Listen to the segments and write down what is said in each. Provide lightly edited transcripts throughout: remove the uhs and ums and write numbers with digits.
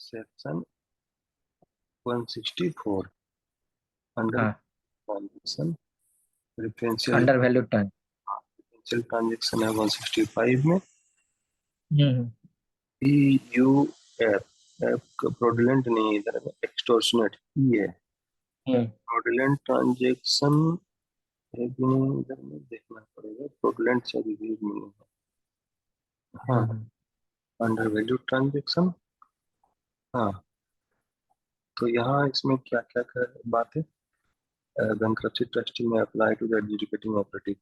Section 164 under हाँ, transaction differential under value turn. Transaction है 165 में। हम्म EUF एफ फ्रॉडुलेंट नहीं, इधर एक्सटॉर्शनेट ई है। हम्म फ्रॉडुलेंट ट्रांजेक्शन है कि नहीं, इधर में देखना पड़ेगा। फ्रॉडुलेंट से रिव्यू नहीं है। हाँ, हम्म अंडर वैल्यू ट्रांजेक्शन। हाँ, तो यहाँ इसमें क्या क्या बात है। बैंक्रप्सी ट्रस्टी में apply to the adjudicating authority.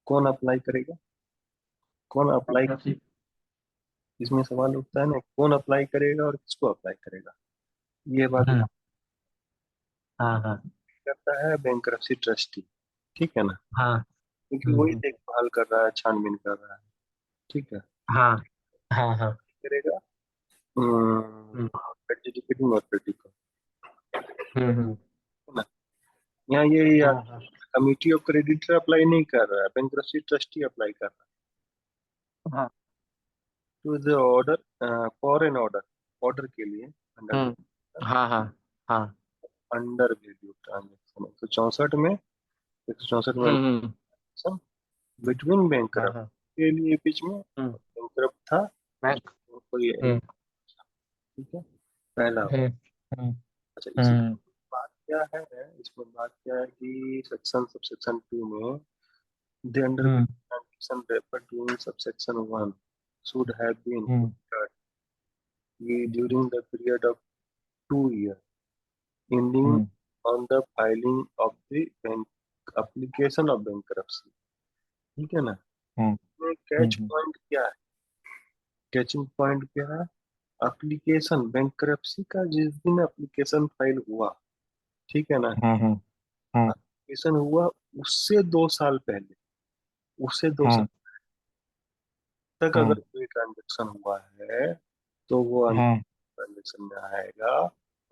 कौन अप्लाई करेगा, कौन अप्लाई, इसमें सवाल उठता है ना, कौन अप्लाई करेगा और किसको अप्लाई करेगा। ये बात हम्म, हाँ हाँ करता है बैंक्रप्सी ट्रस्टी, ठीक है ना, हाँ। क्योंकि वही हम्म, देखभाल कर रहा है, छानबीन कर रहा है, ठीक है। हाँ हाँ हाँ। करेगा हम्म एडजुडिकेटिंग ऑथोरिटी को, हम्म, है ना। यहाँ ये हाँ हाँ कमिटी ऑफ क्रेडिटर अप्लाई नहीं कर रहा है, बैंक्रप्सी ट्रस्टी अप्लाई कर रहा है हाँ। To the order, for an order, order के लिए अंडर हम्म, हाँ हाँ हाँ। अंडर वैल्यू ट्रांजेक्शन 164 में, 164 में हम्म, बिटवीन हाँ बैंकरप्ट हाँ। के लिए बीच में हम्म बैंकरप्ट था बैंक। और कोई, हम्म ठीक है, पहला हो। हम्म हम्म अच्छा, इसी हम्म बात क्या है, इसमें बात क्या है कि सेक्शन सबसेक्शन 2 में the under hmm transaction refer to in subsection 1 should have been hmm entered during the period of 2 years ending hmm on the filing of the bank application of bankruptcy, ठीक है ना। हम्म catch हम्म point क्या है, catching point क्या है, application bankruptcy का जिस दिन एप्लीकेशन फाइल हुआ, ठीक है ना, हाँ हाँ हाँ एप्लीकेशन हुआ उससे 2 साल पहले, उससे दो हाँ साल तक अगर हाँ कोई ट्रांजेक्शन हुआ है तो वो हाँ। ट्रांजेक्शन में आएगा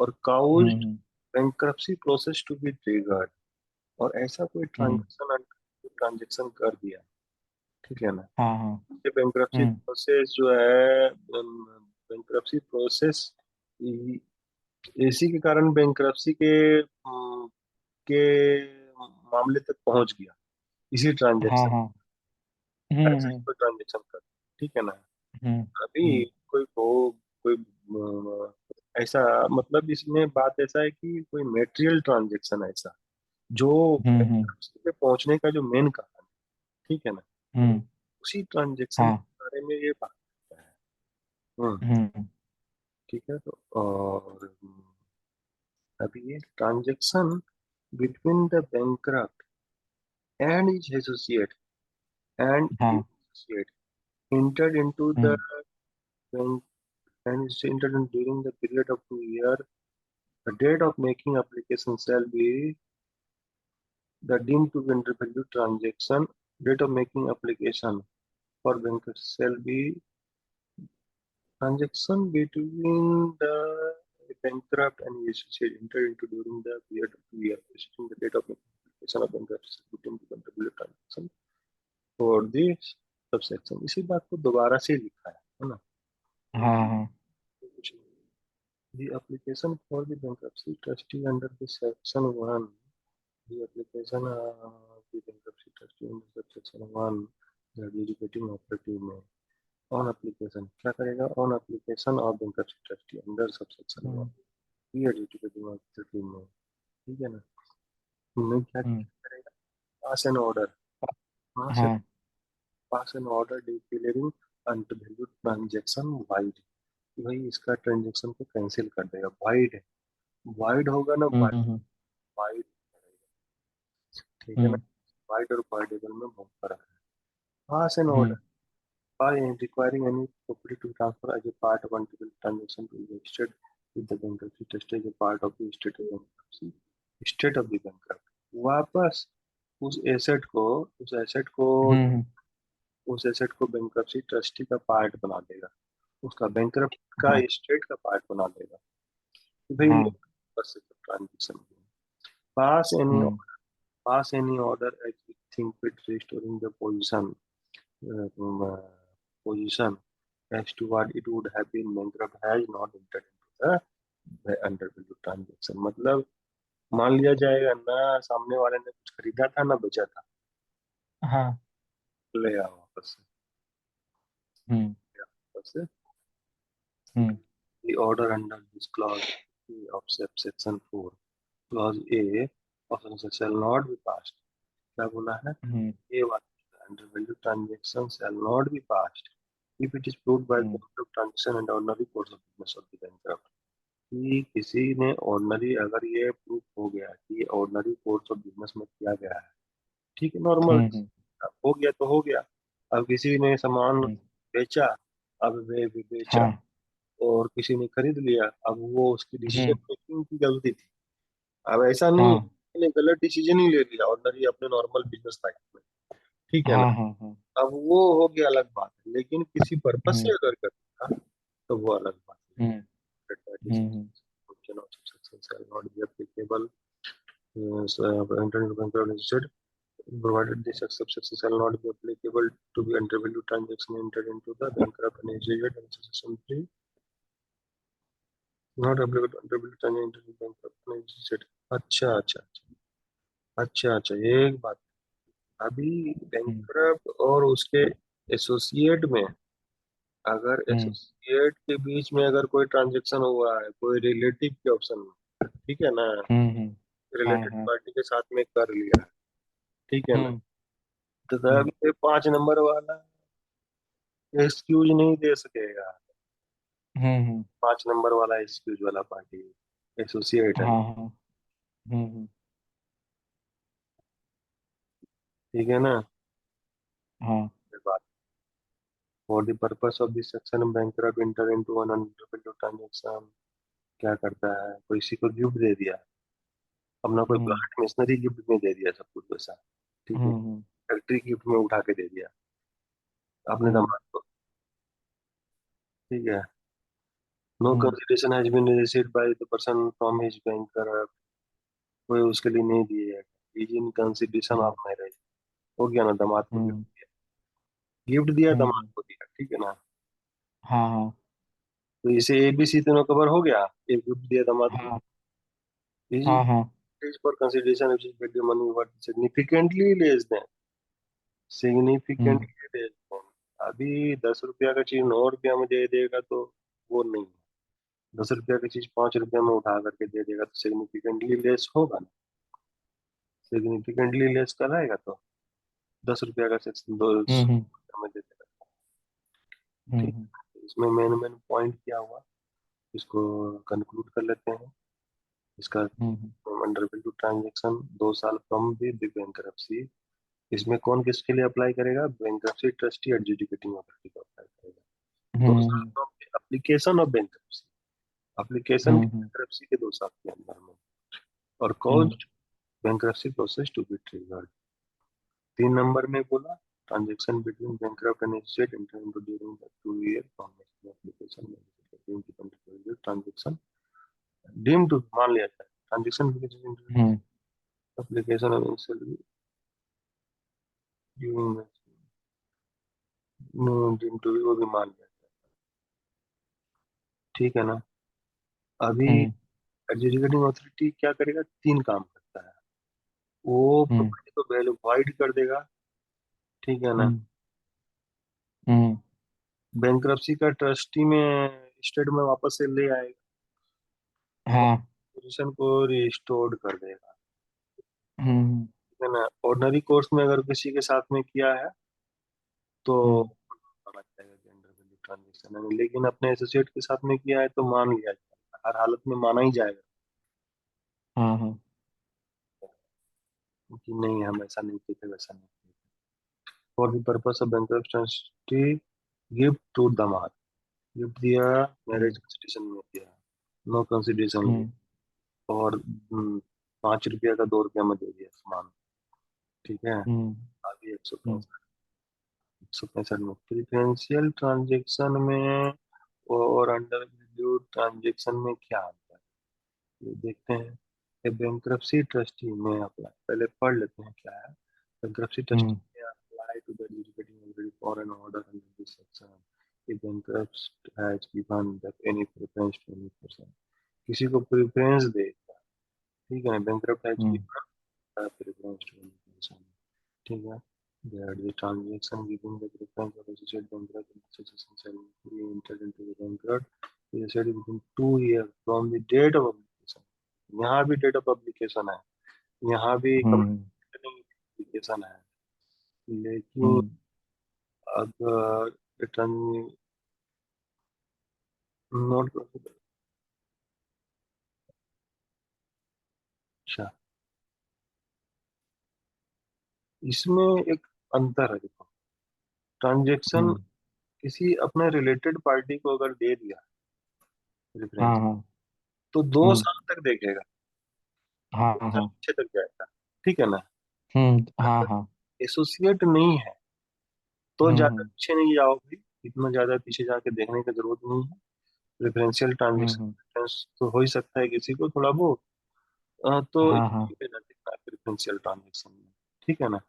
और cause hmm bankruptcy process to be triggered. और ऐसा कोई हम्म ट्रांजेक्शन कर दिया, ठीक है ना, हाँ हाँ। ये बैंक्रप्सी हम्म प्रोसेस जो है, बैंक्रप्सी प्रोसेस इसी के कारण बैंक्रप्सी के मामले तक पहुंच गया, इसी हाँ ट्रांजेक्शन, हाँ। ऐसा ही हम्म कोई ट्रांजेक्शन कर, ठीक है ना। हम्म अभी हम्म कोई को कोई ऐसा, मतलब इसमें बात ऐसा है कि कोई मेटेरियल ट्रांजेक्शन ऐसा जो हम्म बैंक्रप्सी पे पहुंचने का जो मेन कारण है, ठीक है ना, हम्म, उसी ट्रांजेक्शन हाँ। के बारे में ये बात करता है। हम्म, हम्म ठीक है। तो और अभी ये transaction between the bankrupt and his associate and his हाँ। associate entered into the hmm bank and is entered in during the period of 2 years. The date of making application shall be the deemed to be under value transaction. Date of making application for bank shall be transaction between the bankrupt and his associate entered into during the period of 2 years. Preceding the date of making application of bankruptcy shall be deemed to be under value transaction for this subsection. इसी बात को दोबारा से लिखा है ना। हाँ हाँ। The application for the bankruptcy trustee under the section 1, the application the bankruptcy trustee under subsection 1, the adjudicating operative में on application क्या करेगा, on application of bankruptcy trustee under subsection 1 hmm the adjudicating operative में, ठीक है ना, उनमें क्या हम्म, करेगा, pass an order, pass an, हाँ pass an order declaring unvalued transaction void, कि भाई इसका ट्रांजेक्शन को कैंसिल कर देगा, वाइड है, वाइड होगा ना, हम्म वाइड, ठीक है ना। हम्म वाइड और वाइडेबल में बहुत फर्क है। Pass an hmm order by requiring any property to transfer as a part of untitled transaction to the estate with the bankruptcy trustee as a part of the estate of bankruptcy, estate of the bankrupt, वापस उस asset को, उस asset को हम्म, उस asset को bankruptcy trustee का part बना देगा, उसका बैंक्रप्ट का हाँ एस्टेट का पार्ट बना देगा कि भाई हाँ। मेरे बस transaction pass any, hmm pass any order as we think fit restoring the position as to what it would have been bankrupt has not entered into. Under value transaction मतलब मान लिया जाएगा ना सामने वाले ने कुछ खरीदा था ना बेचा था, हाँ। ले आओ वापस हम्म। से हम्म। the order under this clause of subsection 4 clause A of subsection shall not be passed। क्या बोला है? हम्म। ये वाला under value transaction shall not be passed if it is proved by the hmm. transaction and ordinary course of business of the bankrupt। कि किसी ने ordinary अगर ये प्रूफ हो गया कि ऑर्डनरी कोर्स ऑफ बिजनेस में किया गया है, ठीक है, नॉर्मल हम्म। हो गया तो हो गया। अब किसी ने सामान हम्म। बेचा, अब वे भी बेचा हाँ। और किसी ने खरीद लिया, अब वो उसकी डिसीजन हम्म। मेकिंग की गलती थी। अब ऐसा नहीं है हाँ। कि मैंने गलत डिसीजन ही ले लिया ऑर्डनरी अपने नॉर्मल बिजनेस लाइफ में, ठीक है ना। हाँ। हाँ। हाँ। अब वो हो गया अलग बात है, लेकिन किसी पर्पज से हम्म। अगर करता तो वो अलग बात है। हम्म। हम्म। Function of subsection shall not be applicable, entering into bankruptcy provided this subsection shall not be applicable to the undervalue transaction entered into the bankrupt and executed and subsection 3 not applicable to undervalue transaction entered into bankrupt and executed। अच्छा अच्छा अच्छा अच्छा, एक बात, अभी हम्म। Bankrupt और उसके associate में, अगर हम्म। एसोसिएट के बीच में अगर कोई ट्रांजेक्शन हुआ है कोई रिलेटिव के ऑप्शन में, ठीक है ना, हम्म। हाँ। रिलेटेड हाँ। पार्टी के साथ में कर लिया है, ठीक है ना, हम्म। तो हम्म। तब ये 5 नंबर वाला एक्सक्यूज नहीं दे सकेगा। हम्म। 5 नंबर वाला एक्सक्यूज वाला पार्टी एसोसिएट है, हाँ। हाँ। हम्म। ठीक है ना। हाँ। For the purpose of this section bankrupt enter into an unrepeated transaction, क्या करता है, कोई किसी को गिफ्ट दे दिया, अपना कोई हम्म। प्लांट मशीनरी गिफ्ट में दे दिया, सब कुछ वैसा, ठीक है, हम्म। फैक्ट्री गिफ्ट में उठा के दे दिया अपने हम्म। दामाद को, ठीक है। No hmm. Consideration has been received by the person from his banker, कोई उसके लिए नहीं दिए, is in consideration hmm. Of marriage, हो गया ना, दामाद को गिफ्ट हम्म। दिया, गिफ्ट दिया दामाद हम्म। को दिया, ठीक है ना। हाँ। हाँ। तो इसे एबीसी तीनों कवर हो गया, एक गिफ्ट दिया दामाद को, हाँ। इज हाँ। हाँ। is for consideration which is value money worth significantly less than, hmm. significantly less than। अभी 10 रुपया का चीज 9 रुपया में दे देगा तो वो नहीं है, 10 रुपया की चीज 5 रुपया में उठा करके दे देगा तो सिग्निफिकेंटली लेस होगा ना, सिग्निफिकेंटली लेस कराएगा तो 10 रुपया का सेक्शन दो हम्म। में दे देगा, ठीक। हम्म। इसमें मेन मेन पॉइंट क्या हुआ, इसको कंक्लूड कर लेते हैं। इसका हम्म। अंडर वैल्यू ट्रांजेक्शन 2 साल फ्रॉम द बैंकरप्सी, इसमें कौन किसके लिए अप्लाई करेगा, बैंक्रप्सी ट्रस्टी एडजुडिकेटिंग अथॉरिटी को अप्लाई करेगा। 2 साल हम्म। From application of bankruptcy, application की हम्म। बैंक्रप्सी के 2 साल के अंदर में, और हम्म। Cause bankruptcy process to be triggered. 3 number में बोला transaction between bankrupt and associate enter into during the 2 year from application transaction deem to, मान लिया जाए transaction hmm. Application of during deem to वो भी मान लिया, ठीक है ना। अभी हम्म। एडजुडिकेटिंग अथॉरिटी क्या करेगा, 3 काम करता है, वो हम्म। प्रॉपर्टी को वैल्यूफाइड कर देगा, ठीक है ना, हम्म। हम्म। बैंक्रप्सी का ट्रस्टी में स्टेट में वापस से ले आएगा और हाँ। पोजीशन को रिस्टोर्ड कर देगा, हम्म। ठीक है ना। ऑर्डनरी कोर्स में अगर किसी के साथ में किया है तो हम्म। माना जाएगा कि अंडर वैल्यू ट्रांजेक्शन है, लेकिन अपने एसोसिएट के साथ में किया है तो मान लिया जाएगा, हर हालत में माना ही जाएगा हाँ। हाँ। कि नहीं हम ऐसा नहीं किए थे वैसा नहीं किए। For the purpose of bankruptcy trustee gift to दामाद, गिफ्ट दिया, मैरिज हम्म। कंसिडरेशन में दिया, नो कंसिडरेशन लिया, हम्म। और 5 रुपया का 2 रुपया में दे दिया सामान, ठीक है। हम्म। अभी एक सौ हम्म। पैंसठ 165 में प्रिफरेंशियल ट्रांजेक्शन में और अंडर वैल्यू ट्रांजेक्शन में क्या आता है ये देखते हैं। ए बैंक्रप्सी ट्रस्टी में अप्लाई, पहले पढ़ लेते हैं क्या है। Bankruptcy trustee hmm. में apply to the adjudicating authority for an order under this section, कि bankrupt has given that any preference to any person, किसी को प्रेफरेंस दे, ठीक है, bankrupt has hmm given preference to any person, ठीक है, that the transaction giving the preference of associate bankrupt in succession shall be entered into the bankrupt is said within 2 years from the date of application, यहाँ भी date of publication है, यहाँ भी हम्म application है, लेकिन हम्म अगर रिटर्न नोट, अच्छा इसमें एक अंतर है, देखो ट्रांजेक्शन हम्म, किसी अपने रिलेटेड पार्टी को अगर दे दिया हाँ प्रेफरेंस, हाँ तो दो हम्म साल तक देखेगा, हाँ 2 साल हाँ पीछे तक जाएगा, ठीक है ना। हाँ अगर हाँ एसोसिएट नहीं है तो ज्यादा हम्म पीछे नहीं जाओ भाई, इतना ज्यादा पीछे जाके देखने की जरूरत नहीं है, प्रेफरेंशियल हम्म, ट्रांजेक्शन तो हो ही सकता है किसी को थोड़ा बहुत, तो हाँ हाँ इतनी देना दिखता है प्रेफरेंशियल ट्रांजेक्शन में, ठीक है ना,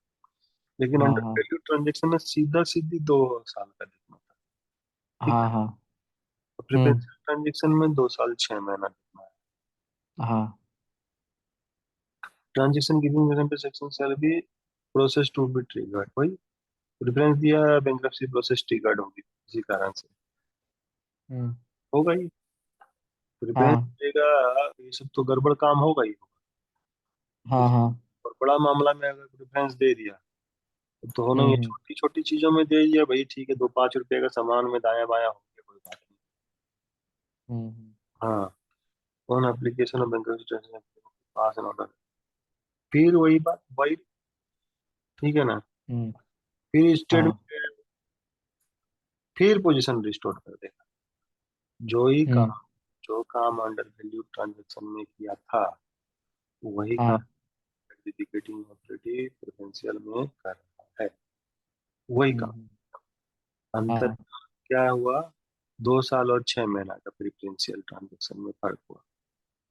लेकिन हाँ अंडर हाँ वैल्यू ट्रांजेक्शन में सीधा सीधी 2 साल का देखना था, ठीक हाँ है, हाँ हम्म प्रेफरेंशियल ट्रांजेक्शन में 2 साल 6 महीना देखना है। हाँ transaction giving section shall be process to be triggered, भाई प्रेफरेंस दिया है, बैंक्रप्सी प्रोसेस ट्रिगर्ड होगी इसी कारण से, हम्म होगा ही, प्रेफरेंस हाँ देगा, ये सब तो गड़बड़ काम होगा ही होगा, हाँ ठीक है, हाँ और बड़ा मामला में अगर प्रेफरेंस दे दिया तो होना, ये हम्म छोटी छोटी चीजों में दे दिया भाई, ठीक है, 2-5 रुपए का सामान में दाया बाया हो गया, कोई बात नहीं, हम्म हाँ, on application of bankruptcy pass an order, फिर वही बात भाई, ठीक है ना, हम्म फिर स्टेट हाँ में फिर पोजीशन रिस्टोर कर देगा, जो ही हम्म काम, जो काम अंडर वैल्यू ट्रांजेक्शन में किया था वही काम हाँ एग्जीक्यूटिंग ऑपरेटिव प्रेफरेंशियल में कर रहा है, वही काम, हम्म अंतर हाँ क्या हुआ, 2 साल और 6 महीना का प्रेफरेंशियल ट्रांजेक्शन में फर्क हुआ,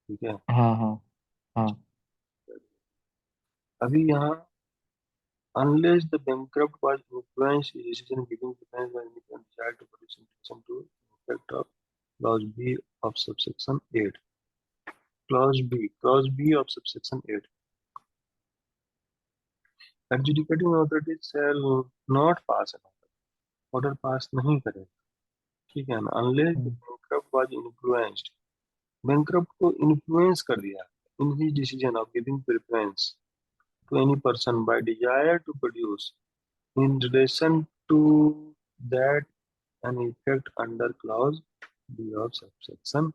ठीक है। हाँ हाँ हाँ अभी यहाँ unless the bankrupt was influenced in decision giving defense by any desired to produce intention to effect of clause B of subsection 8. Clause B of subsection 8. Adjudicating authority shall not pass an order pass नहीं करेगा, ठीक है ना, unless the hmm bankrupt was influenced, bankrupt को influence कर दिया in his decision of giving preference to any person by desire to produce in relation to that an effect under clause B of subsection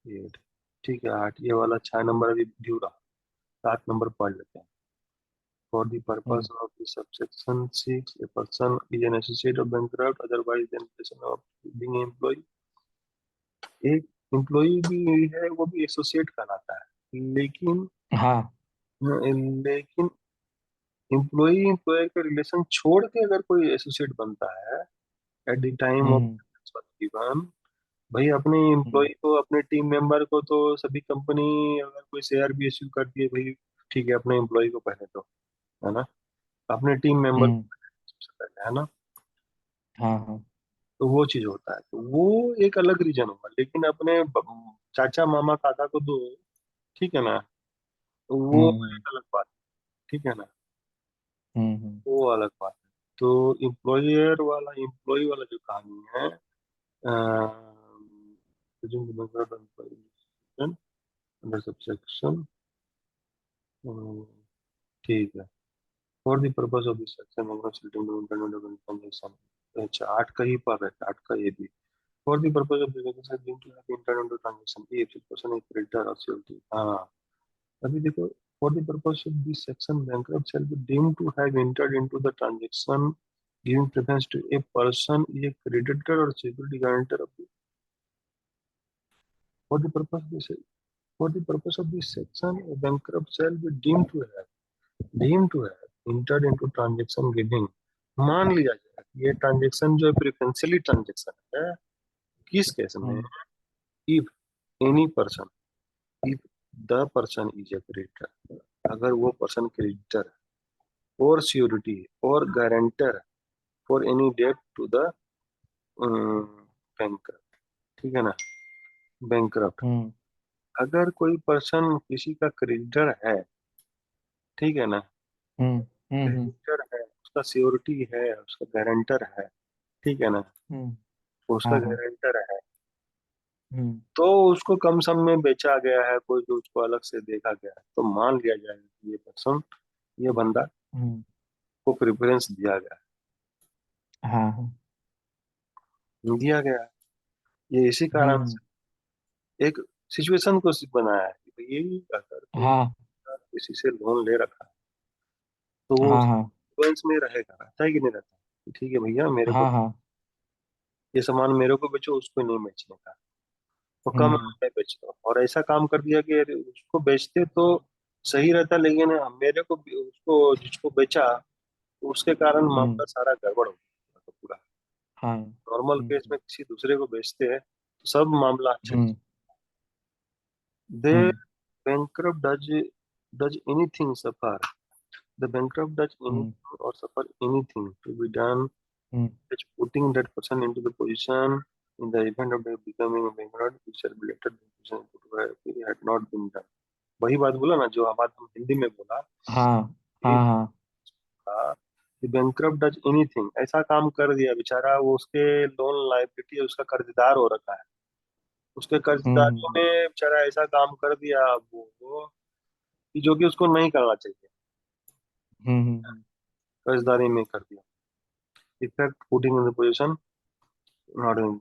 8, ठीक है, 8 ये वाला 6 number अभी due रहा, 7 number पढ़ लेते हैं। For the purpose hmm of the subsection 6, a person is an associate of bankrupt, otherwise than person of being employee, एक एम्प्लॉई भी है वो भी एसोसिएट कहलाता है, लेकिन हाँ लेकिन एम्प्लॉई एम्प्लॉयर के रिलेशन छोड़ के अगर कोई एसोसिएट बनता है at the time of hmm given, भाई अपने एम्प्लॉय हम्म को, अपने टीम मेंबर को तो सभी कंपनी अगर कोई शेयर भी इश्यू करती है भाई, ठीक है, अपने एम्प्लॉय को पहले तो, है ना, अपने टीम मेंबर हम्म को सबसे पहले, है ना, हाँ हाँ तो वो चीज होता है, तो वो एक अलग रीजन होगा, लेकिन अपने चाचा मामा काका को दो, ठीक है ना, तो वो हम्म एक अलग बात है, ठीक है ना, हम्म वो अलग बात है। तो एम्प्लॉयर वाला, एम्प्लॉय वाला जो कहानी है, अंडर सबसेक्शन, ठीक है, for the purpose of this section transaction, अच्छा 8 का ही पर है, 8 का ये भी, for the purpose of this internet transaction ये पर्सन एक क्रेडिटर और सेफ्टी, हाँ, अभी देखो, for the purpose of this section bankrupt shall be deemed to have entered into the transaction giving preference to a person is a creditor और security guarantor of, for the purpose this, for the purpose of this section bankrupt shall be deemed to have entered into transaction giving, मान लिया जाए कि ये transaction जो है preferentially transaction है, किस केस में, hmm if any person, if the person is a creditor, अगर वो पर्सन क्रेडिटर और श्योरिटी और guarantor for any debt to the bankrupt, ठीक है ना, बैंकरप्ट। हम्म अगर कोई पर्सन किसी का क्रेडिटर है, ठीक है ना, हम्म हम्म क्रेडिटर है, उसका सियोरिटी है, उसका गारंटर है, ठीक है ना, हम्म उसका हाँ हाँ गारंटर है, हम्म तो उसको कम सम में बेचा गया है कोई, तो उसको अलग से देखा गया है, तो मान लिया जाएगा कि ये पर्सन, ये बंदा हम्म को प्रेफरेंस दिया गया हाँ हाँ है, दिया गया है। ये इसी कारण हम्म से एक सिचुएशन को बनाया है कि भाई अगर कोई हाँ किसी से लोन ले रखा है, तो वो हाँ उस हाँ इन्फ्लुएंस में रहेगा, रहता है कि नहीं रहता, कि ठीक है भैया मेरे को हाँ हाँ ये सामान मेरे को बेचो, उसको नहीं बेचने का, वो कम हम्म में बेचो। और ऐसा काम कर दिया कि अरे उसको बेचते तो सही रहता, लेकिन मेरे को उसको जिसको बेचा उसके कारण हम्म मामला सारा गड़बड़ हो गया तो पूरा। हाँ नॉर्मल केस में किसी दूसरे को बेचते हैं तो सब मामला अच्छे हम्म से। दे हम्म bankrupt does anything suffer, the bankrupt does hmm anything or suffer anything to be done hmm which putting that person into the position in the event of their becoming a bankrupt which shall be later the position put where it had not been done। वही बात बोला ना, जो बात हम हिंदी में बोला हाँ कि हाँ हाँ बैंकरप्ट डज एनीथिंग, ऐसा काम कर दिया बेचारा, वो उसके लोन लाइबिलिटी उसका कर्जदार हो रखा है, उसके कर्जदारों हम्म ने बेचारा ऐसा काम कर दिया वो कि जो कि उसको नहीं करना चाहिए, हम्म कर्जदारी में कर दिया, effect putting in the position not in,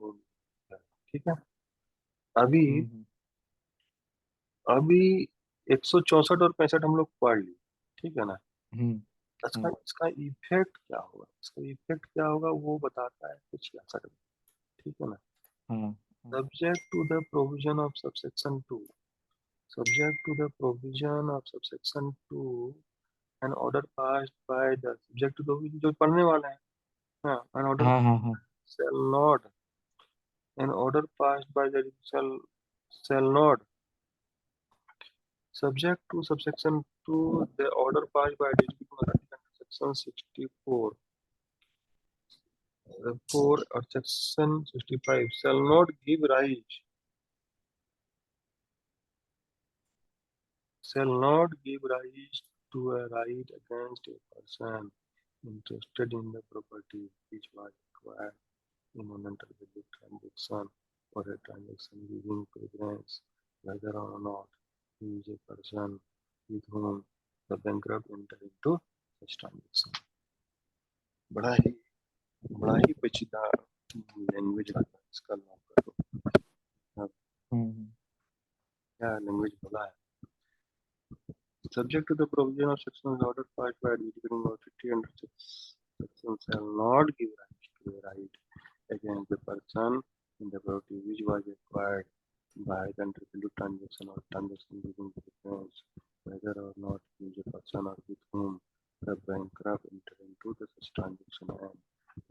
ठीक है। अभी हम्म अभी 164 और 65 हम लोग पढ़ लिए, ठीक है ना। हम्म इसका इसका इफेक्ट क्या होगा, इसका इफेक्ट क्या होगा वो बताता है कुछ ऐसा, ठीक है ना। हाँ subject to the provision of subsection 2, subject to the provision of subsection 2, an order passed by the subject to the, जो पढ़ने वाला है, हाँ, an order हाँ हाँ हाँ shall not, an order passed by the shall not, subject to subsection 2, the order passed by the section 64, 4 or section 65 shall not give rise, shall not give rise to a right against a person interested in the property which was acquired in an intervallic transaction or a transaction giving preference whether or not he is a person with whom the bankrupt enter into such transaction। बड़ा ही बड़ा ही पेचीदा language आता है इसका, नाम का तो हम्म क्या लैंग्वेज बोला है। Subject to the provision of sections order passed by adjudicating authority under section shall not give rise to a right against the person in the property which was acquired by the intervallic transaction or transaction giving preference whether or not he is a person or with whom the bankrupt enter into the such transaction and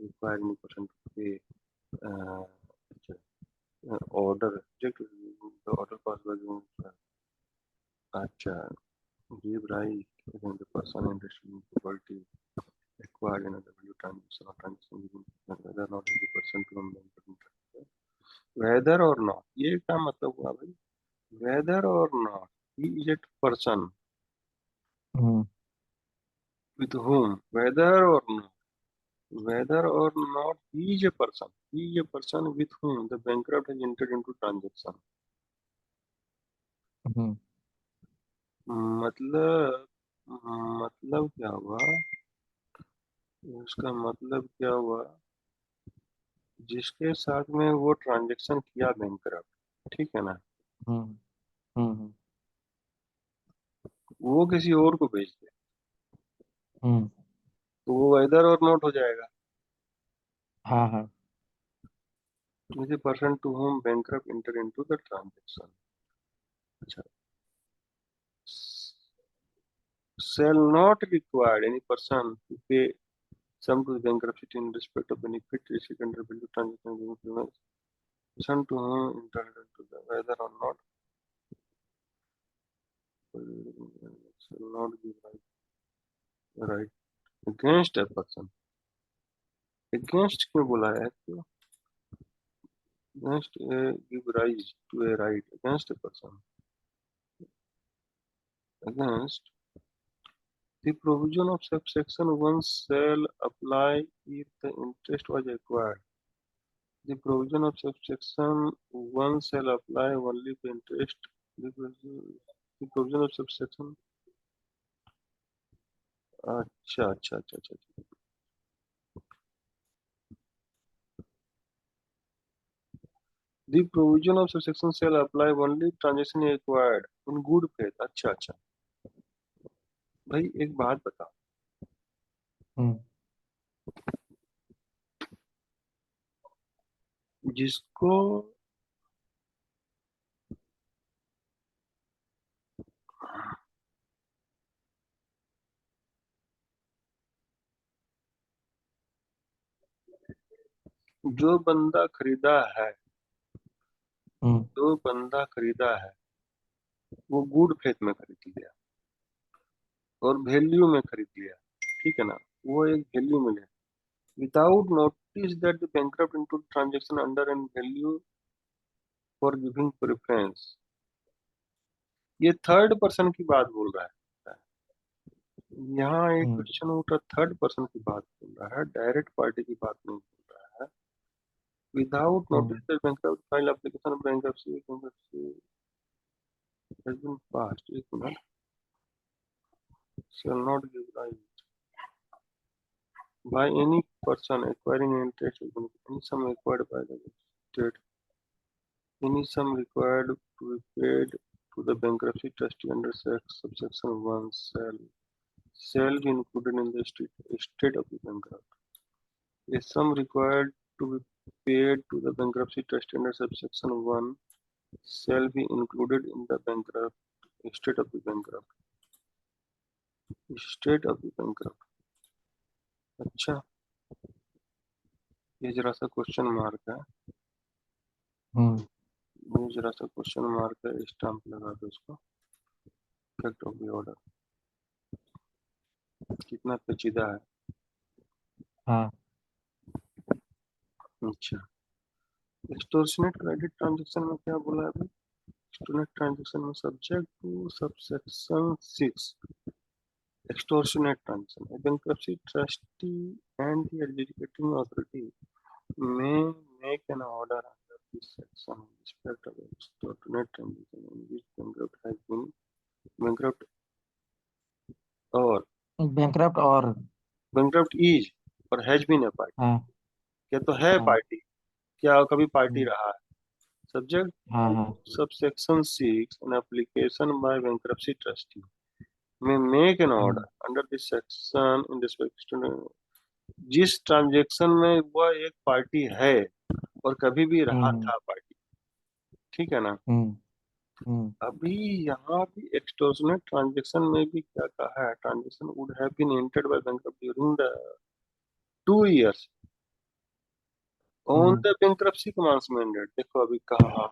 require any person to pay uh, order subject to the order passed by the अच्छा give right against the person interested in property acquired in a W transaction or transaction giving whether or not he is a person to whom the whether or not, ये क्या मतलब हुआ भाई, whether or not he is a person hmm with whom, whether or not he is a person, he is a person with whom the bankrupt has entered into transaction। हम्म मतलब मतलब क्या हुआ, उसका मतलब क्या हुआ, जिसके साथ में वो ट्रांजेक्शन किया बैंकरप्ट, ठीक है ना, हम्म हम्म वो किसी और को बेच दे, हम्म तो वो वेदर और नॉट हो जाएगा। हाँ हाँ the person to whom bankrupt enter into the transaction, अच्छा, shall not require any person to pay sum to the bankruptcy in respect of benefit received under value transaction giving person to whom entered into the whether or not shall not give right against a person, against क्यों बोला है, क्यों against a give rise to a right against a person against the provision of subsection 1 shall apply if the interest was acquired. The provision of subsection 1 shall apply only if interest. The provision of subsection. अच्छा अच्छा अच्छा अच्छा अच्छा। The provision of subsection shall apply only if transaction is acquired in good faith। अच्छा अच्छा। भाई एक बात बता, हम्म जिसको जो बंदा खरीदा है, हम्म जो बंदा खरीदा है वो गुड फेथ में खरीद लिया और वैल्यू में खरीद लिया, ठीक है ना, वो एक वैल्यू में लिया without notice that the bankrupt into transaction under an value for giving preference. ये थर्ड पर्सन की बात बोल रहा है, यहाँ एक हम्म क्वेश्चन उठ रहा थर्ड पर्सन की बात बोल रहा है, डायरेक्ट पार्टी की बात नहीं बोल रहा है। Without notice hmm that bankrupt file application bankruptcy has been passed, एक minute, shall not give rise by any person acquiring interest in any sum acquired by the state, any sum required to be paid to the bankruptcy trustee under subsection 1 shall be included in the estate of the bankrupt. A sum required to be paid to the bankruptcy trustee under subsection 1 shall be included in the bankrupt estate of the bankrupt, estate of the bankrupt। अच्छा, ये जरा सा question mark है, हम्म ये जरा सा question mark है, stamp लगा दो इसको। इफेक्ट ऑफ द ऑर्डर कितना पेचीदा है। हाँ अच्छा, एक्सटॉर्शनेट क्रेडिट ट्रांजैक्शन में क्या बोला है अभी? एक्सटॉर्शनेट ट्रांजैक्शन में subject to subsection 6 extortionate transaction. A bankruptcy trustee and the adjudicating authority may make an order under this section in respect of extortionate transaction in which bankrupt has been bankrupt or bankrupt और bankrupt is or has been a party। हाँ क्या तो है हाँ party, क्या कभी party हम्म, रहा है। सब्जेक्ट हाँ टू हाँ subsection 6 an application by bankruptcy trustee may make an order hmm under this section in respect to जिस ट्रांजेक्शन में वह एक पार्टी है और कभी भी रहा हम्म था पार्टी, ठीक है ना। हम्म हम्म अभी यहाँ भी एक्सटॉर्शनेट ट्रांजेक्शन में भी क्या कहा है, transaction would have been entered by bankrupt during the 2 years on hmm, the bankruptcy commencement date. देखो अभी कहाँ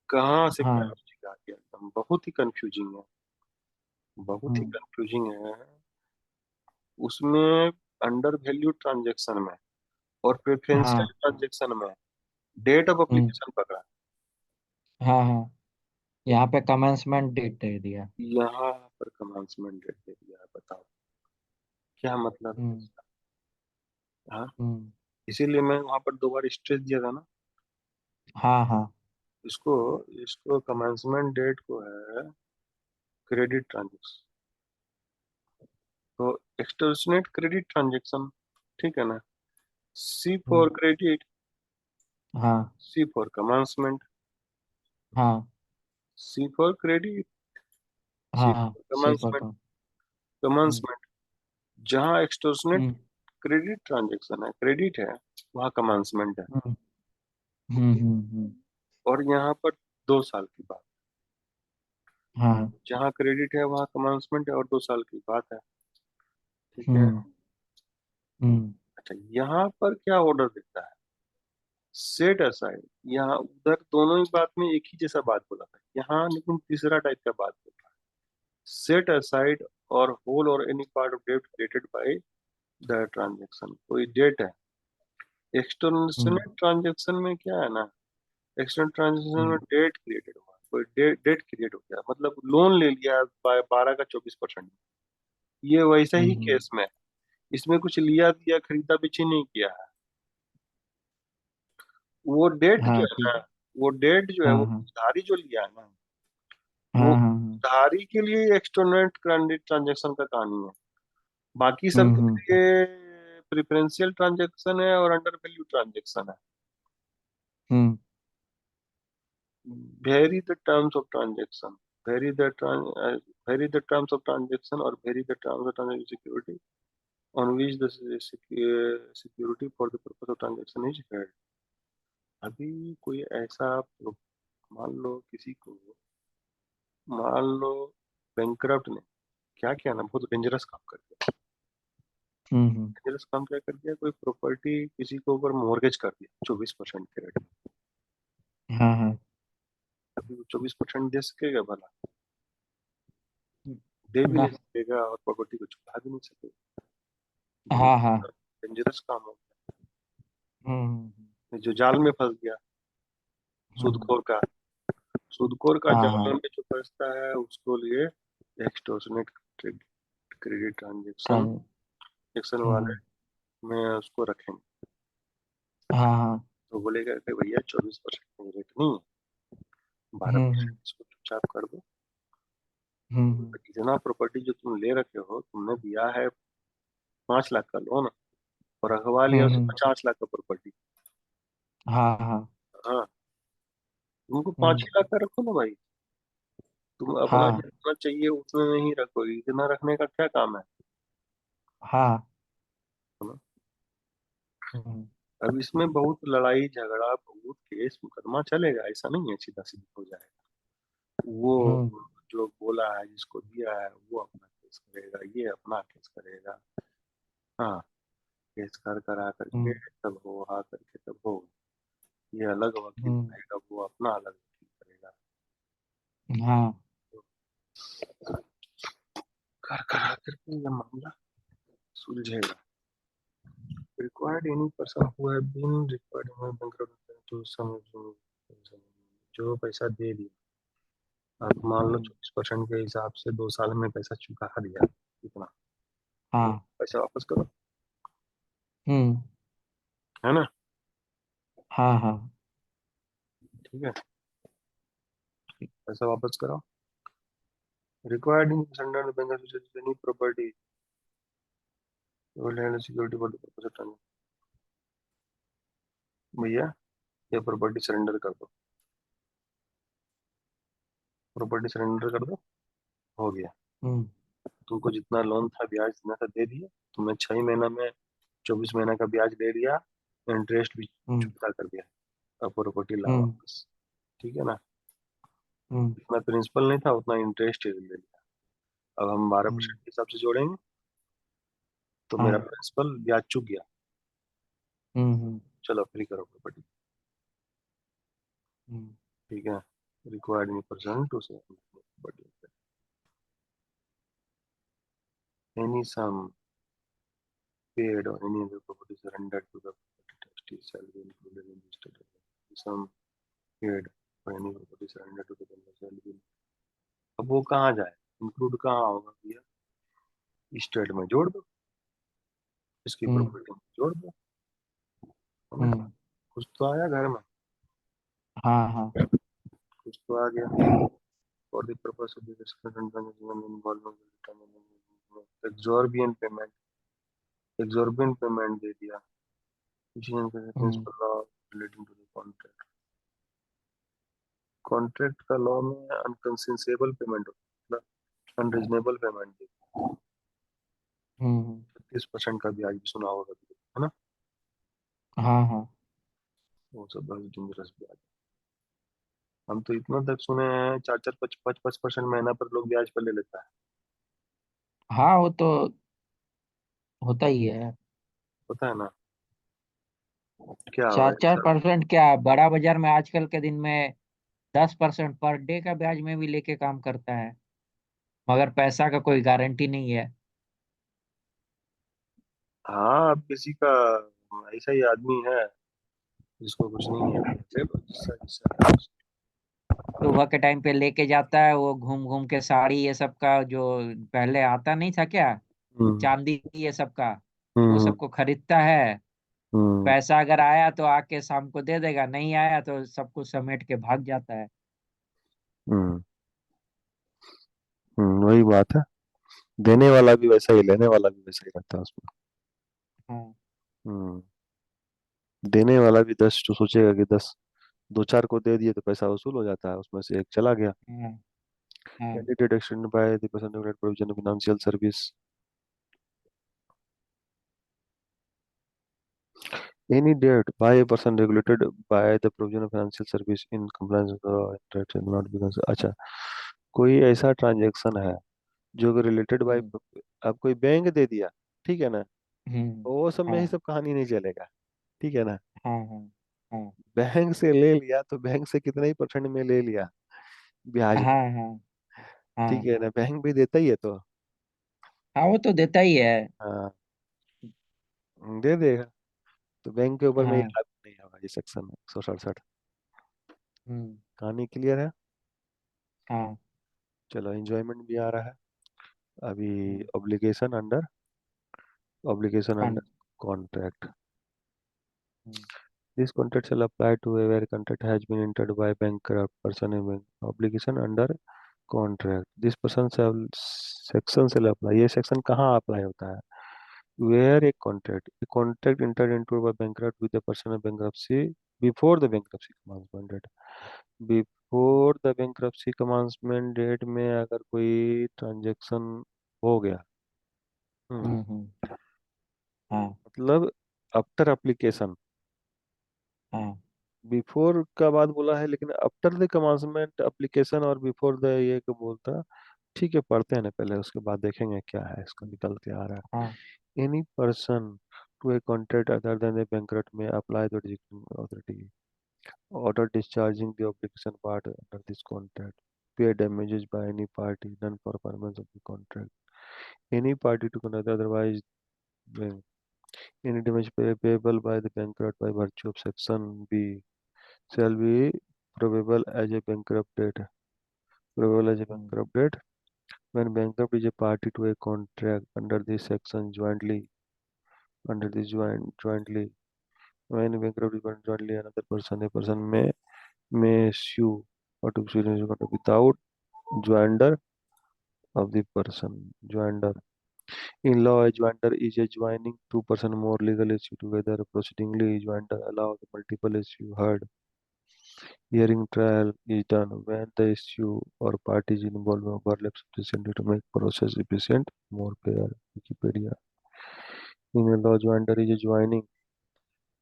कहाँ से हाँ बैंकरप्सी आ गया, एकदम बहुत ही कंफ्यूजिंग है, बहुत ही हम्म कंफ्यूजिंग है उसमें। अंडर वैल्यू ट्रांजेक्शन में और प्रेफरेंशियल हाँ ट्रांजेक्शन में डेट ऑफ हम्म एप्लीकेशन पकड़ा, हाँ हाँ यहाँ पे कमेंसमेंट डेट दे दिया। यहाँ पर कमेंसमेंट डेट दे दिया है। बताओ क्या मतलब है हम्म इसका। हाँ, हम्म इसीलिए मैं वहां पर 2 बार स्ट्रेस दिया था ना। हाँ हाँ इसको इसको कमेंसमेंट डेट को है क्रेडिट ट्रांजेक्शन, तो एक्सटॉर्शनेट क्रेडिट ट्रांजेक्शन, ठीक है ना। सी हम्म फॉर क्रेडिट, हाँ सी फॉर कमेंसमेंट, हाँ सी फॉर क्रेडिट, सी हाँ फॉर सिपर कमेंसमेंट, का। हम्म कमेंसमेंट। जहाँ एक्सटॉर्शनेट हम्म क्रेडिट ट्रांजेक्शन है, क्रेडिट है, वहाँ कमेंसमेंट है। हम्म हम्म। और यहाँ पर 2 साल की बात, हाँ जहाँ क्रेडिट है वहाँ कमेंसमेंट है और 2 साल की बात है, ठीक है। हम्म हम्म अच्छा, यहाँ पर क्या ऑर्डर देता है, सेट असाइड। यहाँ उधर दोनों ही बात में एक ही जैसा बात बोला था, यहाँ लेकिन तीसरा टाइप का बात बोल रहा है। सेट असाइड और होल और any part of debt created by the transaction. कोई डेट है एक्सटर्नल हम्म ट्रांजेक्शन में क्या है ना, एक्सटर्नल ट्रांजेक्शन में हम्म डेट क्रिएटेड हुआ, कोई डेट क्रिएट हो गया, मतलब लोन ले लिया 12 का 24%, ये वैसा ही हम्म। केस में है। इसमें कुछ लिया दिया खरीदा बेची नहीं किया है। वो डेट जो हाँ है ठीक ना, है। वो डेट जो है, हाँ वो हाँ उधारी जो लिया है ना, वो हाँ हाँ हाँ। उधारी के लिए एक्सटर्नल क्रेडिट ट्रांजेक्शन का कहानी है। बाकी सब के हम्म। लिए प्रिफरेंशियल ट्रांजेक्शन है और अंडर वैल्यू ट्रांजेक्शन है। हम्म vary the terms of transaction vary the vary the terms of transaction or vary the terms of transaction security on which the security for the purpose of transaction is held। अभी कोई ऐसा मान लो किसी को, मान लो bankrupt ने क्या किया ना, बहुत डेंजरस काम कर दिया। हम्म। डेंजरस काम क्या कर दिया, कोई प्रॉपर्टी किसी को ऊपर मॉर्गेज कर दिया 24% के रेट में। हाँ हाँ। अभी वो 24% दे सकेगा भला? दे भी ना। नहीं सकेगा और प्रॉपर्टी को चुका भी नहीं सकेगा। हाँ हाँ। बहुत डेंजरस काम हो हम्म गया। जो जाल में फंस गया हम्म। सूदखोर का, सूदखोर का हाँ जाल हाँ। में जो फंसता है उसको लिए एक्सटॉर्शनेट क्रेडिट ट्रांजेक्शन ट्रांज एक्शन वाले हम्म। में उसको रखेंगे। हाँ हाँ। तो बोलेगा कि भैया 24% रेट नहीं, बारह हम्म। परसेंट इसको चुपचाप कर दो। हम्म। इतना प्रॉपर्टी जो तुम ले रखे हो, तुमने दिया है 5 लाख का लोन और रखवा लिया उसे हम्म। 50 लाख का प्रॉपर्टी। हाँ हाँ। हाँ, तुमको पांच हम्म। ही लाख का रखो ना भाई। तुम अपना हाँ जितना चाहिए उतना नहीं रखो, इतना रखने का क्या काम है? हाँ। है ना? हम्म अब इसमें बहुत लड़ाई झगड़ा, बहुत केस मुकदमा चलेगा, ऐसा नहीं है सीधा सीधा हो जाएगा। वो हम्म जो बोला है, जिसको दिया है, वो अपना केस करेगा, ये अपना केस करेगा। हाँ, केस कर करा करके हम्म तब हो हा करके तब हो। ये अलग वकील हम्म। रहेगा, वो अपना अलग वकील करेगा। हाँ। कर करा करके ये मामला सुलझेगा। required any person who have been required in a bankrupt to some, जो पैसा दे दिया, अब मान लो हम्म। 24% के हिसाब से 2 साल में पैसा चुका दिया, कितना, तो हाँ। पैसा वापस करो। हम्म। है ना? हाँ हाँ। ठीक है, पैसा वापस करो। Required in under bank any property will have security for the purpose of transaction. भैया ये प्रॉपर्टी सरेंडर कर दो, प्रॉपर्टी सरेंडर कर दो, हो गया। हम्म तुमको जितना लोन था ब्याज देना था दे दिया, तुमने 6 महीना में 24 महीना का ब्याज दे दिया, इंटरेस्ट भी हम्म चुकता कर दिया, अब प्रॉपर्टी लाओ हम्म वापस। ठीक है ना? हम्म जितना प्रिंसिपल नहीं था उतना इंटरेस्ट ले लिया। अब हम बारह हम्म। परसेंट के हिसाब से जोड़ेंगे, तो मेरा हाँ। प्रिंसिपल ब्याज चुक गया। हम्म। चलो फ्री करो प्रॉपर्टी। हम्म। ठीक है, required in person to say any sum paid or any other property surrendered to the property trustee shall be included in this total. Sum paid or any property surrendered to the vendor shall be। अब वो कहाँ जाए, include कहाँ होगा भैया? State में जोड़ दो, इसकी हम्म प्रॉपर्टी में जोड़ दो, है ना? हम्म। कुछ तो आया घर में, हाँ हाँ। कुछ तो आ गया। For the purpose of the transaction involving exorbitant payment, exorbitant payment दे दिया, hmm principal law relating to the contract. Contract का लॉ में अनकंसेंसेबल पेमेंट होता है, अनरीजनेबल पेमेंट दी, हम्म। 30% का ब्याज भी सुना होगा कभी, है ना? हाँ हाँ। वो सब बहुत डेंजरस ब्याज। हम तो इतना तक सुने हैं, 4-4 5-5% महीना पर लोग ब्याज पर ले लेता है। हाँ वो तो होता ही है। पता है ना? क्या हुआ चार चार ऐसा? परसेंट क्या, बड़ा बाजार में आजकल के दिन में 10% पर डे का ब्याज में भी लेके काम करता है, मगर पैसा का कोई गारंटी नहीं है। हाँ, अब किसी का ऐसा ही आदमी है जिसको कुछ नहीं है, ले लो जिसका जिसका। सुबह के टाइम पे लेके जाता है वो, घूम घूम के साड़ी ये सब का जो पहले आता नहीं था क्या, हम्म चांदी ये सब का, वो हम्म सबको खरीदता है। हम्म पैसा अगर आया तो आके शाम को दे देगा, नहीं आया तो सब कुछ समेट के भाग जाता है। हम्म वही बात है। देने वाला भी वैसा ही, लेने वाला भी वैसा ही रहता है उसमें। हाँ हम्म देने वाला भी 10 तो सोचेगा कि 10, दो चार को दे दिए तो पैसा वसूल हो जाता है, उसमें से एक चला गया। हाँ हाँ। Candidate extend by the person provision of financial service, any debt by a person regulated by the provision of financial service in compliance with the law interest will not be considered। अच्छा, कोई ऐसा transaction है जो related by, हम्म अब कोई bank दे दिया, ठीक है ना, हम्म। तो वो सब में ही हाँ सब कहानी नहीं चलेगा, ठीक है ना। हाँ हाँ हाँ बैंक से ले लिया तो बैंक से कितने ही परसेंट में ले लिया ब्याज में, हाँ हाँ ठीक हाँ है ना, बैंक भी देता ही है तो। हाँ, वो तो देता ही है। हाँ, दे देगा, तो बैंक के ऊपर में ये हाँ। लागू नहीं होगा ये सेक्शन 167। हम्म। कहानी क्लियर है। हाँ। चलो, एंजॉयमेंट भी आ रहा है अभी। हम्म। ऑब्लिगेशन कौन। Under contract. Hmm this contract shall apply to where contract has been entered by bankrupt person in bank obligation under contract, this person shall section shall apply। ये सेक्शन कहाँ अप्लाई होता है? Where a contract entered into by bankrupt with the person of bankruptcy before the bankruptcy commencement date। Before the bankruptcy commencement date में अगर कोई transaction हो गया, हम्म हम्म। हाँ मतलब आफ्टर एप्लीकेशन, हाँ बिफोर का बात बोला है लेकिन आफ्टर द कमेंसमेंट एप्लीकेशन और बिफोर द ये को बोलता। ठीक है, पढ़ते हैं ना पहले, उसके बाद देखेंगे क्या है इसका निकल के आ रहा हाँ। है। Any person to a contract other than the bankrupt में apply the authority order discharging the obligation part under this contract, pay damages by any party, non-performance of the contract, any party to conduct otherwise, when any damage payable by the bankrupt by virtue of section B shall be probable as a bankrupt debt. Probable as a hmm bankrupt debt when bankrupt is a party to a contract under this section jointly, under this jointly when bankrupt is jointly another person, a person may sue or to sue without joinder of the person. Joinder. In law, a joinder is a joining two person more legal issue together. Proceedingly, joinder allow the multiple issue heard. Hearing trial is done when the issue or parties involved overlap sufficiently to make process efficient, more fair. Wikipedia. In a law, joinder is a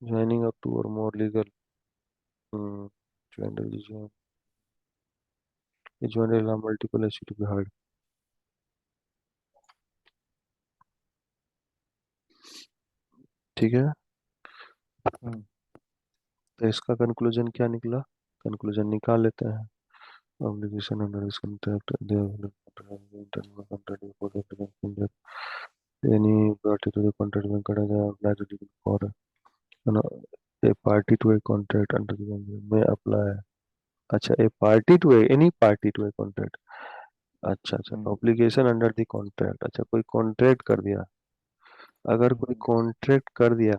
joining of two or more legal. Hmm. Joinder is a joinder allow multiple issue to be heard. ठीक है, हम्म तो इसका conclusion क्या निकला? Conclusion निकाल लेते हैं। Obligation under this contract, they have internal contract before the contract. Any party to the contract bank has applied to for no, a party to a contract under the contract may apply। अच्छा, a party to a any party to a contract। अच्छा अच्छा, हम्म obligation under the contract. अच्छा, कोई contract कर दिया, अगर कोई हम्म contract कर दिया,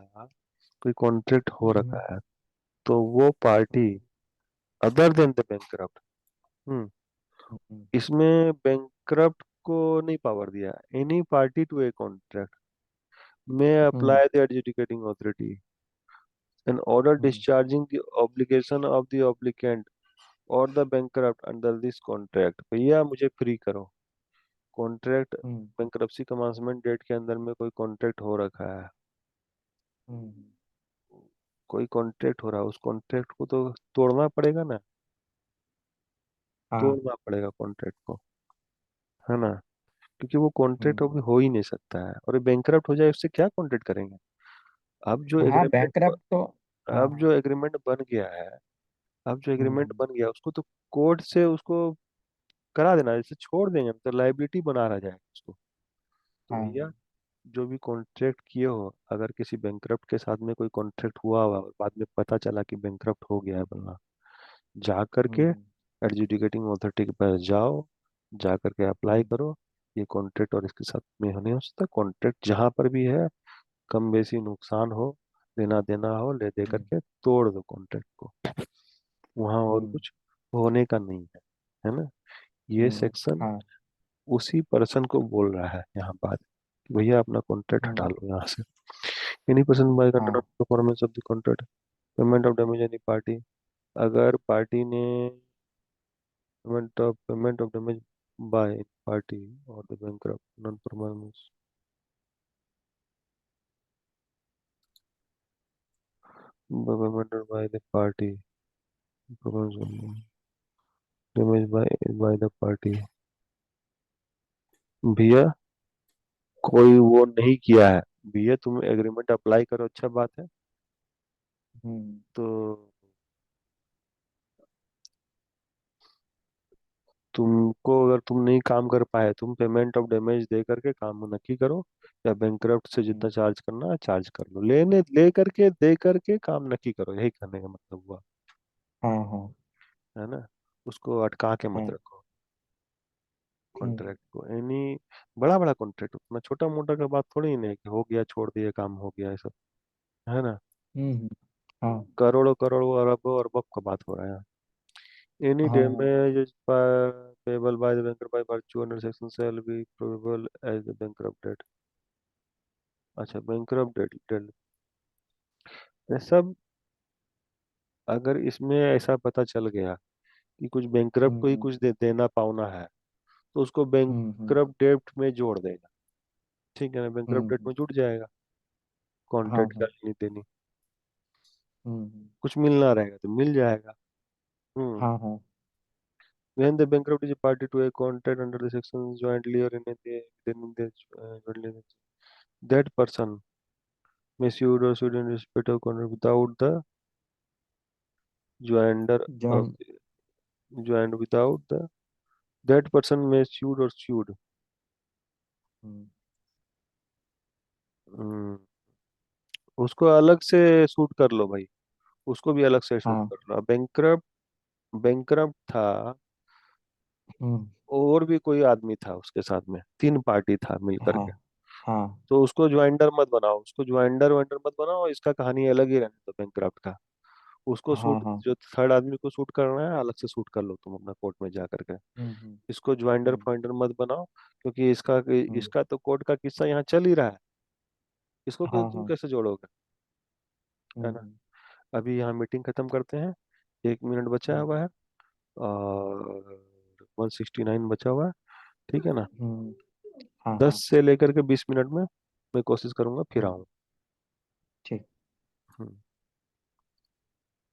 कोई कॉन्ट्रैक्ट हो हम्म रखा है, तो वो party hmm other than the bankrupt, hmm इसमें बैंकरप्ट को नहीं पावर दिया। Any party to a contract में hmm apply the adjudicating authority an order hmm discharging the obligation of the obligant और the bankrupt under this contract. भैया मुझे free करो, contract hmm bankruptcy commencement date के अंदर में कोई कॉन्ट्रैक्ट हो रखा है, हम्म। कोई कॉन्ट्रैक्ट हो रहा है, उस कॉन्ट्रैक्ट को तो तोड़ना पड़ेगा ना, हाँ। तोड़ना पड़ेगा कॉन्ट्रैक्ट को, है ना, क्योंकि वो कॉन्ट्रैक्ट हम्म। अभी हो ही नहीं सकता है, और बैंकरप्ट हो जाए उससे क्या कॉन्ट्रैक्ट करेंगे। अब जो हाँ एग्रीमेंट बैंकरप्ट तो। हाँ। अब जो एग्रीमेंट बन गया है, अब जो एग्रीमेंट हम्म। बन गया उसको तो कोर्ट से उसको करा देना, जैसे छोड़ देंगे हम तो लाइबिलिटी बना रहा जाएगा उसको। तो भैया हाँ जो भी कॉन्ट्रैक्ट किए हो, अगर किसी बैंकरप्ट के साथ में कोई कॉन्ट्रैक्ट हुआ हुआ और बाद में पता चला कि बैंकरप्ट हो गया है बोलना, जा करके हम्म एडजुडिकेटिंग अथॉरिटी के पास जाओ, जा करके अप्लाई हम्म करो। ये कॉन्ट्रैक्ट और इसके साथ में नहीं हो सकता। कॉन्ट्रैक्ट जहां पर भी है, कम बेसी नुकसान हो, लेना देना हो, ले दे हम्म करके तोड़ दो कॉन्ट्रैक्ट को। वहां और हम्म कुछ होने का नहीं है ना। ये सेक्शन हाँ उसी पर्सन को बोल रहा है यहाँ बात कि भैया अपना कॉन्ट्रैक्ट हटा हम्म लो यहाँ से। एनी पर्सन बाय कंट्रोल हाँ performance of the contract, payment of damage any party. अगर पार्टी ने payment of damage by party और the bankrupt non performance, payment by the party damage by the party. भैया कोई वो नहीं किया है, भैया तुम एग्रीमेंट अप्लाई करो, अच्छा बात है। हम्म तो तुमको अगर तुम नहीं काम कर पाए, तुम पेमेंट ऑफ डैमेज दे करके काम नक्की करो, या बैंकरप्ट से हम्म, जितना चार्ज करना है चार्ज कर लो, लेने ले करके दे करके काम नक्की करो, यही करने का मतलब हुआ, हाँ हाँ है ना। उसको अटका के मत हाँ रखो हम्म कॉन्ट्रैक्ट को। एनी बड़ा बड़ा कॉन्ट्रैक्ट, उतना छोटा मोटा का बात थोड़ी ही नहीं है कि हो गया छोड़ दिए काम हो गया, ये सब है ना। हम्म, हाँ करोड़ों करोड़ों अरबों अरबों का बात हो रहा है। एनी हाँ हाँ damages payable by the banker by virtue under section shall be provable as the bankrupt debt। अच्छा, bankrupt debt ये सब, अगर इसमें ऐसा पता चल गया कि कुछ बैंकरप्ट को ही हम्म कुछ देना पावना है, तो उसको हम्म बैंकरप्ट डेट में जोड़ देगा। ठीक है ना, बैंकरप्ट डेट हम्म, में जुड़ जाएगा, हाँ कॉन्ट्रैक्ट का हाँ लेनी देनी, हम्म कुछ मिलना रहेगा तो मिल जाएगा। हम्म। हाँ हाँ When the bankrupt is a party to a contract under the section jointly or in a then the jointly, that person may sue or sued in respect of contract without the joinder of John joined without the, that person may sued or sued। हम्म, हम्म, उसको अलग से suit कर लो भाई, उसको भी अलग से suit हाँ कर लो। बैंकरप्ट बैंकरप्ट था, हम्म और भी कोई आदमी था उसके साथ में, तीन पार्टी था मिल हाँ करके। हाँ तो उसको ज्वाइंडर मत बनाओ, उसको ज्वाइंडर वाइंडर मत बनाओ, इसका कहानी अलग ही रहने दो बैंकरप्ट का। उसको हाँ सूट, हाँ जो थर्ड आदमी को सूट करना है अलग से सूट कर लो तुम अपना कोर्ट में जा करके। हम्म इसको ज्वाइंडर हम्म फाइंडर मत बनाओ, क्योंकि इसका हम्म, इसका तो कोर्ट का किस्सा यहाँ चल ही रहा है, इसको हाँ तुम हाँ कैसे जोड़ोगे, है ना। हम्म अभी यहाँ मीटिंग खत्म करते हैं, 1 मिनट बचा हम्म हुआ है, और 169 बचा हुआ है। ठीक है ना। हम्म, हाँ हाँ 10 से लेकर के 20 मिनट में मैं कोशिश करूंगा फिर हम्म आऊँ। ठीक। हम्म।